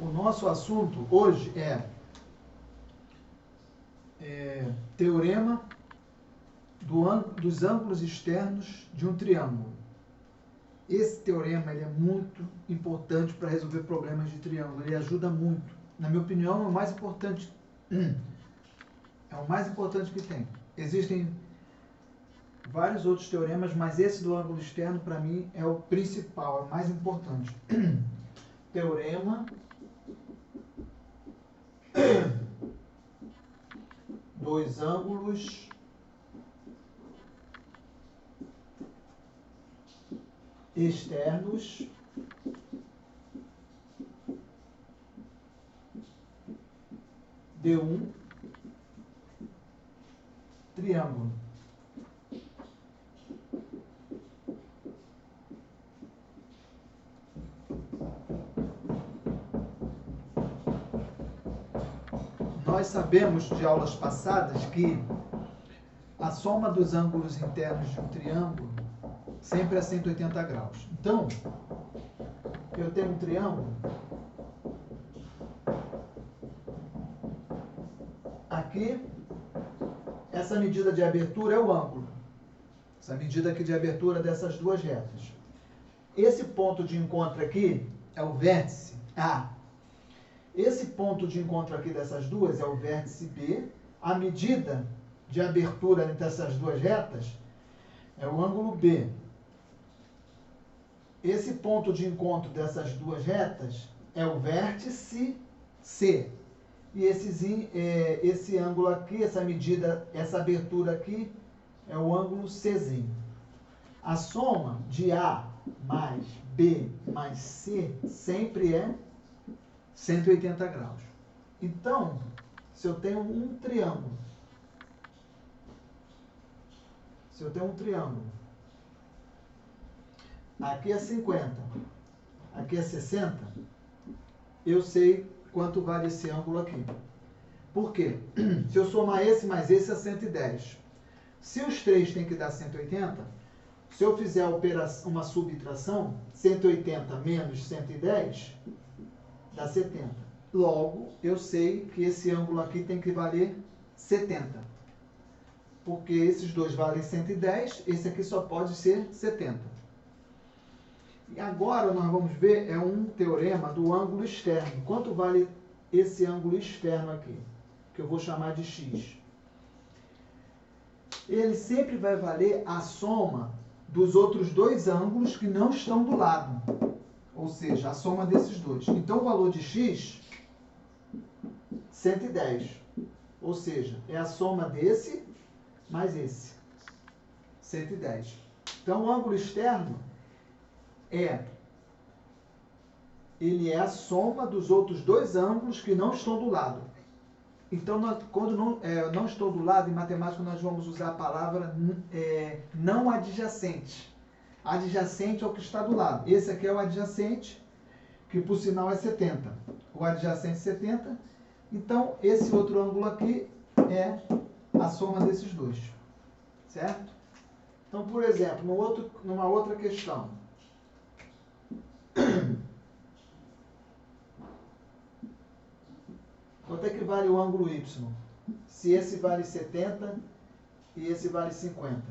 O nosso assunto hoje teorema dos ângulos externos de um triângulo. Esse teorema ele é muito importante para resolver problemas de triângulo. Ele ajuda muito. Na minha opinião, é o mais importante. É o mais importante que tem. Existem vários outros teoremas, mas esse do ângulo externo, para mim, é o principal, é o mais importante. Teorema dos ângulos externos de um triângulo. Nós sabemos de aulas passadas que a soma dos ângulos internos de um triângulo sempre é 180 graus. Então, eu tenho um triângulo. Aqui, essa medida de abertura é o ângulo. Essa medida aqui de abertura dessas duas retas. Esse ponto de encontro aqui é o vértice A. Esse ponto de encontro aqui dessas duas é o vértice B. A medida de abertura entre essas duas retas é o ângulo B. Esse ponto de encontro dessas duas retas é o vértice C. E esse ângulo aqui, essa medida, essa abertura aqui, é o ângulo Czinho. A soma de A mais B mais C sempre é 180 graus. Então, se eu tenho um triângulo, aqui é 50, aqui é 60, eu sei quanto vale esse ângulo aqui. Por quê? Se eu somar esse mais esse é 110. Se os três têm que dar 180, se eu fizer uma subtração, 180 menos 110 dá 70. Logo, eu sei que esse ângulo aqui tem que valer 70. Porque esses dois valem 110, esse aqui só pode ser 70. E agora nós vamos ver um teorema do ângulo externo. Quanto vale esse ângulo externo aqui? Que eu vou chamar de x. Ele sempre vai valer a soma dos outros dois ângulos que não estão do lado. Ou seja, a soma desses dois. Então, o valor de x, 110. Ou seja, é a soma desse mais esse. 110. Então, o ângulo externo ele é a soma dos outros dois ângulos que não estão do lado. Então, quando não estou do lado, em matemática nós vamos usar a palavra não adjacente. Adjacente é o que está do lado. Esse aqui é o adjacente, que por sinal é 70. O adjacente 70. Então, esse outro ângulo aqui é a soma desses dois. Certo? Então, por exemplo, numa outra questão. Quanto é que vale o ângulo Y? Se esse vale 70 e esse vale 50.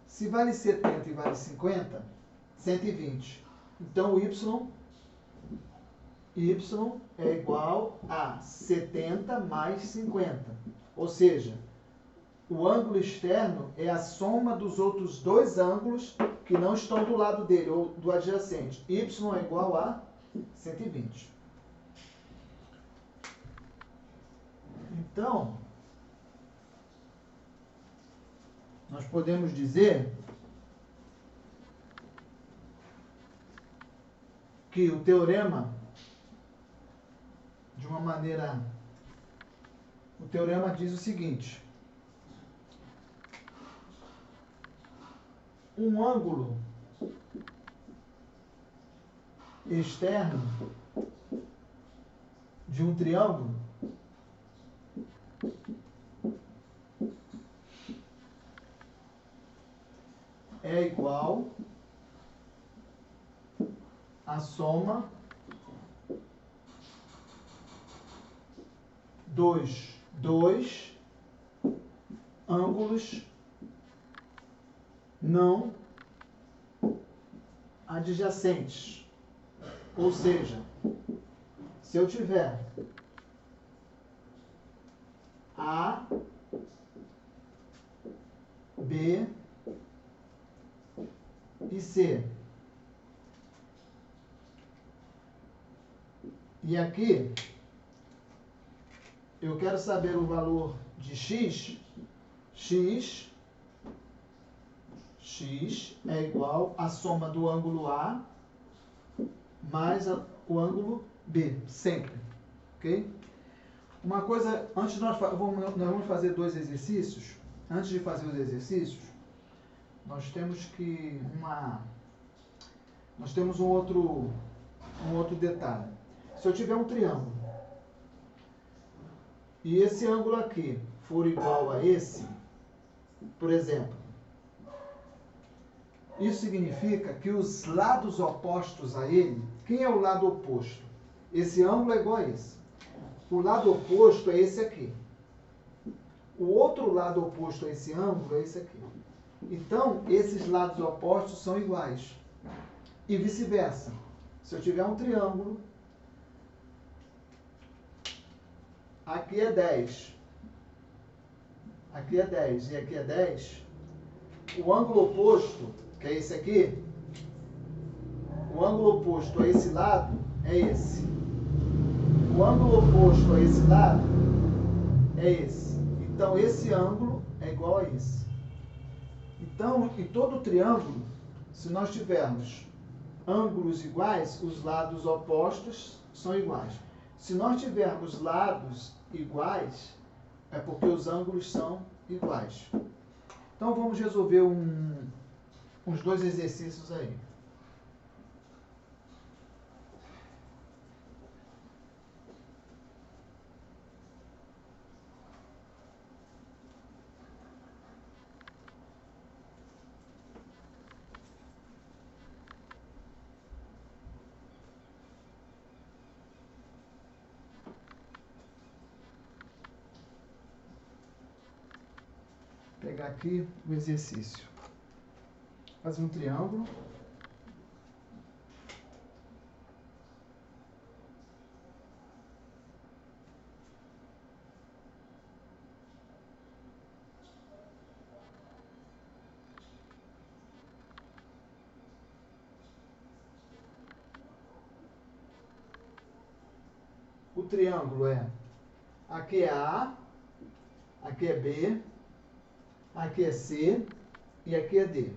Se vale 70 e vale 50, 120. Então, o Y é igual a 70 mais 50. Ou seja, o ângulo externo é a soma dos outros dois ângulos que não estão do lado dele, ou do adjacente. Y é igual a 120. Então, nós podemos dizer que o teorema, de uma maneira, o teorema diz o seguinte: um ângulo externo de um triângulo é igual à soma dois ângulos não adjacentes. Ou seja, se eu tiver A, B e C, e aqui eu quero saber o valor de x é igual à soma do ângulo A mais o ângulo B, sempre, ok? Uma coisa, antes nós vamos fazer dois exercícios. Antes de fazer os exercícios, nós temos um outro detalhe. Se eu tiver um triângulo e esse ângulo aqui for igual a esse, por exemplo, isso significa que os lados opostos a ele, quem é o lado oposto? Esse ângulo é igual a esse. O lado oposto é esse aqui. O outro lado oposto a esse ângulo é esse aqui. Então, esses lados opostos são iguais. E vice-versa. Se eu tiver um triângulo, aqui é 10. Aqui é 10 e aqui é 10. O ângulo oposto, que é esse aqui, o ângulo oposto a esse lado é esse. O ângulo oposto a esse lado é esse. Então, esse ângulo é igual a esse. Então, em todo triângulo, se nós tivermos ângulos iguais, os lados opostos são iguais. Se nós tivermos lados iguais, é porque os ângulos são iguais. Então, vamos resolver uns dois exercícios aí. Vou pegar aqui o exercício. Fazer um triângulo. O triângulo aqui é A, aqui é B, aqui é C e aqui é D.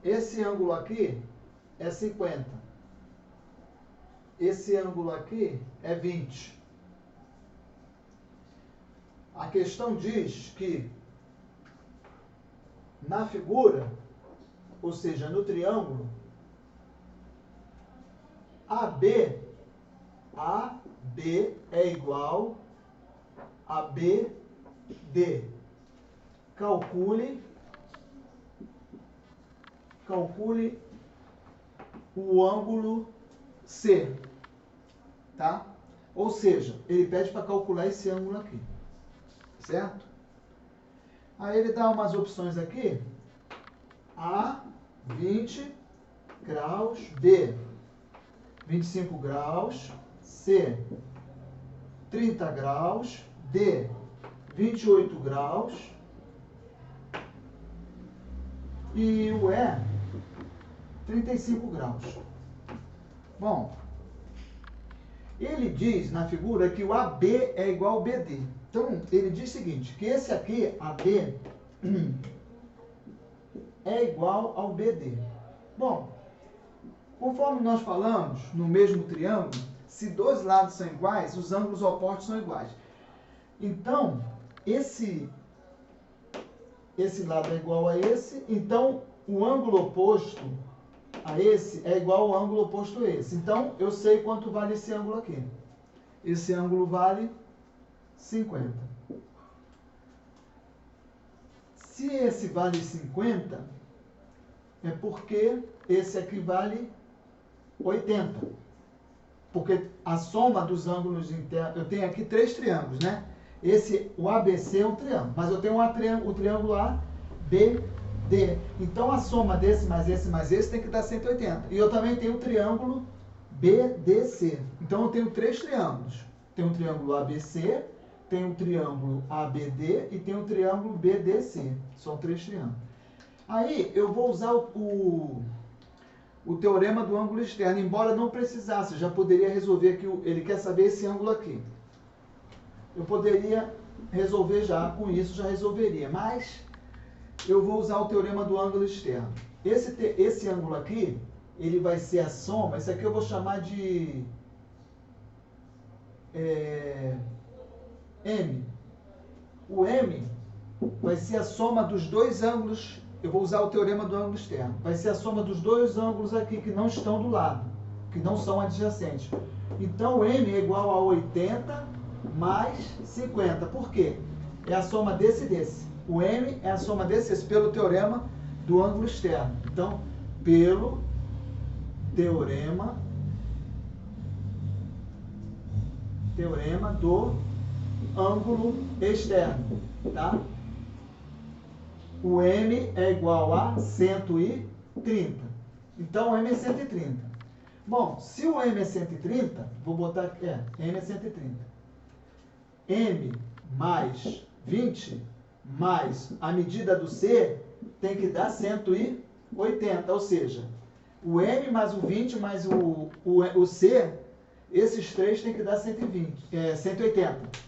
Esse ângulo aqui é 50. Esse ângulo aqui é 20. A questão diz que na figura, ou seja, no triângulo, AB é igual a BD. Calcule o ângulo C, tá? Ou seja, ele pede para calcular esse ângulo aqui, certo? Aí ele dá umas opções aqui. A, 20 graus, B, 25 graus, C, 30 graus, D, 28 graus, e o E, 35 graus. Bom, ele diz na figura que o AB é igual ao BD. Então, ele diz o seguinte, que esse aqui, AB, é igual ao BD. Bom, conforme nós falamos, no mesmo triângulo, se dois lados são iguais, os ângulos opostos são iguais. Então, esse lado é igual a esse, então o ângulo oposto a esse é igual ao ângulo oposto a esse. Então, eu sei quanto vale esse ângulo aqui. Esse ângulo vale 50. Se esse vale 50, é porque esse aqui vale 80. Porque a soma dos ângulos internos, eu tenho aqui 3 triângulos, né? O ABC é um triângulo, mas eu tenho o triângulo ABD. Então, a soma desse mais esse tem que dar 180. E eu também tenho o triângulo BDC. Então, eu tenho 3 triângulos. Tem um triângulo ABC, tem um triângulo ABD e tem um triângulo BDC. São 3 triângulos. Aí, eu vou usar o teorema do ângulo externo, embora não precisasse, eu já poderia resolver aqui, ele quer saber esse ângulo aqui. Eu poderia resolver já, com isso já resolveria, mas eu vou usar o teorema do ângulo externo. Esse ângulo aqui, ele vai ser a soma, esse aqui eu vou chamar de M. O M vai ser a soma dos 2 ângulos. Eu vou usar o teorema do ângulo externo. Vai ser a soma dos 2 ângulos aqui que não estão do lado, que não são adjacentes. Então, o M é igual a 80 mais 50. Por quê? É a soma desse e desse. O M é a soma desse e desse pelo teorema do ângulo externo. Então, pelo teorema do ângulo externo, tá? O M é igual a 130. Então, o M é 130. Bom, se o M é 130, vou botar aqui, M é 130. M mais 20 mais a medida do C tem que dar 180. Ou seja, o M mais o 20 mais o C, esses 3 tem que dar 180.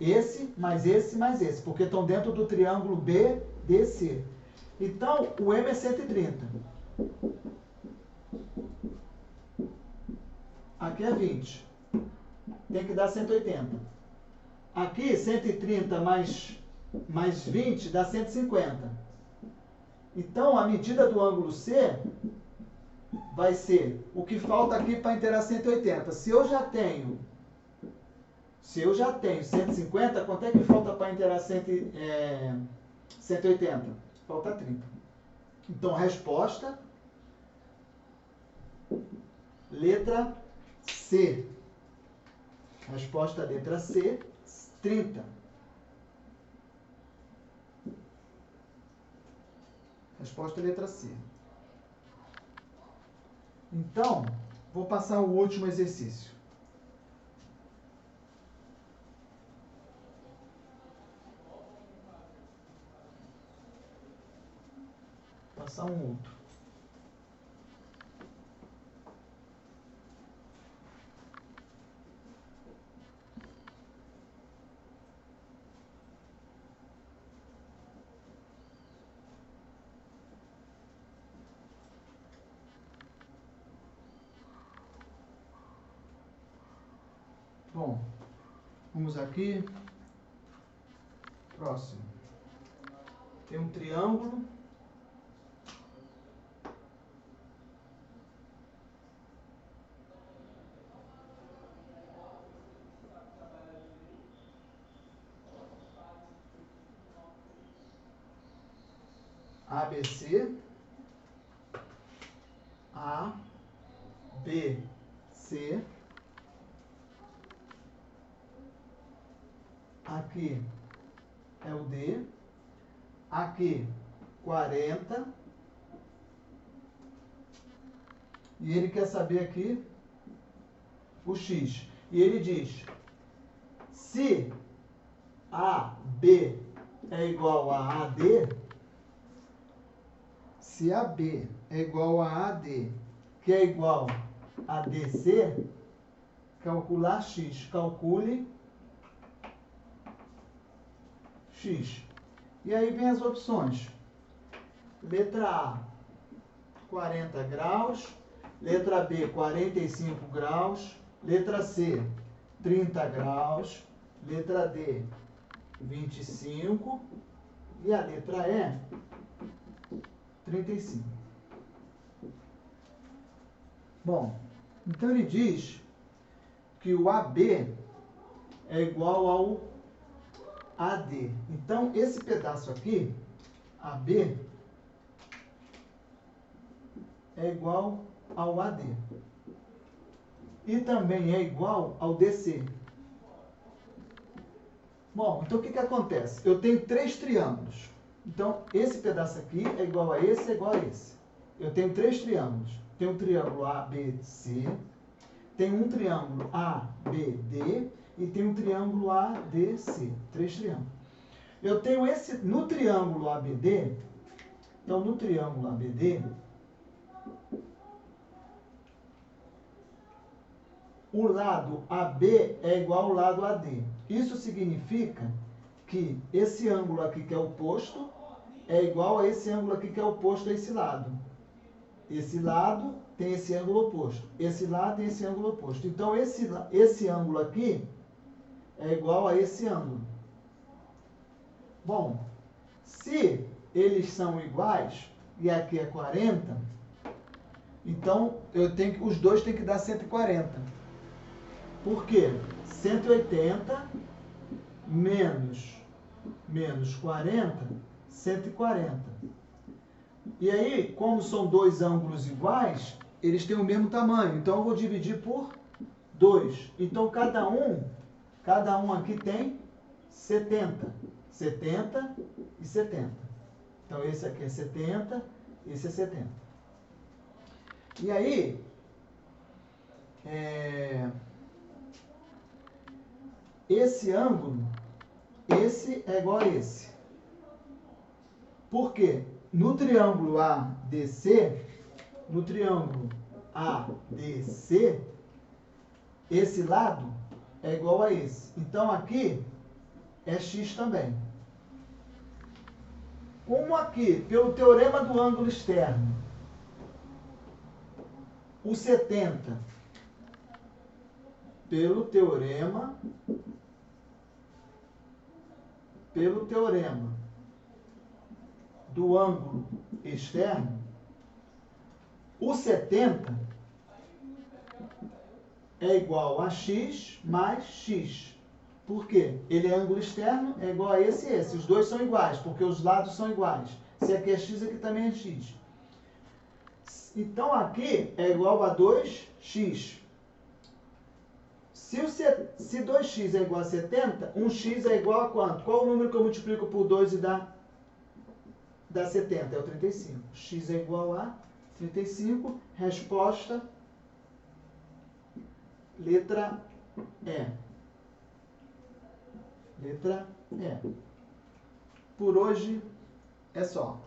Esse mais esse mais esse, porque estão dentro do triângulo BDC. Então, o M é 130. Aqui é 20. Tem que dar 180. Aqui, 130 mais 20 dá 150. Então, a medida do ângulo C vai ser o que falta aqui para inteirar 180. Se eu já tenho 150, quanto é que falta para inteirar 180? Falta 30. Então, resposta, letra C. Resposta, letra C, 30. Resposta, letra C. Então, vou passar o último exercício. Passar um outro. Bom, vamos aqui. Próximo. Tem um triângulo. ABC, A, B, C, aqui é o D, aqui 40, e ele quer saber aqui o X. E ele diz, se AB é igual a AD, se AB é igual a AD, que é igual a DC, calcular X. Calcule X. E aí vem as opções. Letra A, 40 graus. Letra B, 45 graus. Letra C, 30 graus. Letra D, 25. E a letra E, 35. Bom, então ele diz que o AB é igual ao AD. Então, esse pedaço aqui, AB, é igual ao AD. e também é igual ao DC. Bom, então o que acontece? Eu tenho 3 triângulos. Então, esse pedaço aqui é igual a esse, é igual a esse. Eu tenho 3 triângulos. Tem um triângulo ABC, tem um triângulo ABD e tem um triângulo ADC. 3 triângulos. Eu tenho esse, no triângulo ABD, então no triângulo ABD, o lado AB é igual ao lado AD. Isso significa que esse ângulo aqui que é oposto é igual a esse ângulo aqui que é oposto a esse lado. Esse lado tem esse ângulo oposto. Esse lado tem esse ângulo oposto. Então, esse ângulo aqui é igual a esse ângulo. Bom, se eles são iguais, e aqui é 40, então os dois têm que dar 140. Por quê? 180 menos 40, 140. E aí, como são dois ângulos iguais, eles têm o mesmo tamanho. Então, eu vou dividir por 2. Então, cada um aqui tem 70. 70 e 70. Então, esse aqui é 70, esse é 70. E aí, esse ângulo, esse é igual a esse. Por quê? No triângulo ADC, esse lado é igual a esse. Então, aqui é x também. Como aqui, pelo teorema do ângulo externo, o 70, pelo teorema do ângulo externo, o 70 é igual a x mais x. Por quê? Ele é ângulo externo, é igual a esse e esse. Os dois são iguais, porque os lados são iguais. Se aqui é x, aqui também é x. Então, aqui é igual a 2x. Se 2x é igual a 70, 1x é igual a quanto? Qual o número que eu multiplico por 2 e dá 70? É o 35. X é igual a 35. Resposta, letra E. Letra E. Por hoje é só.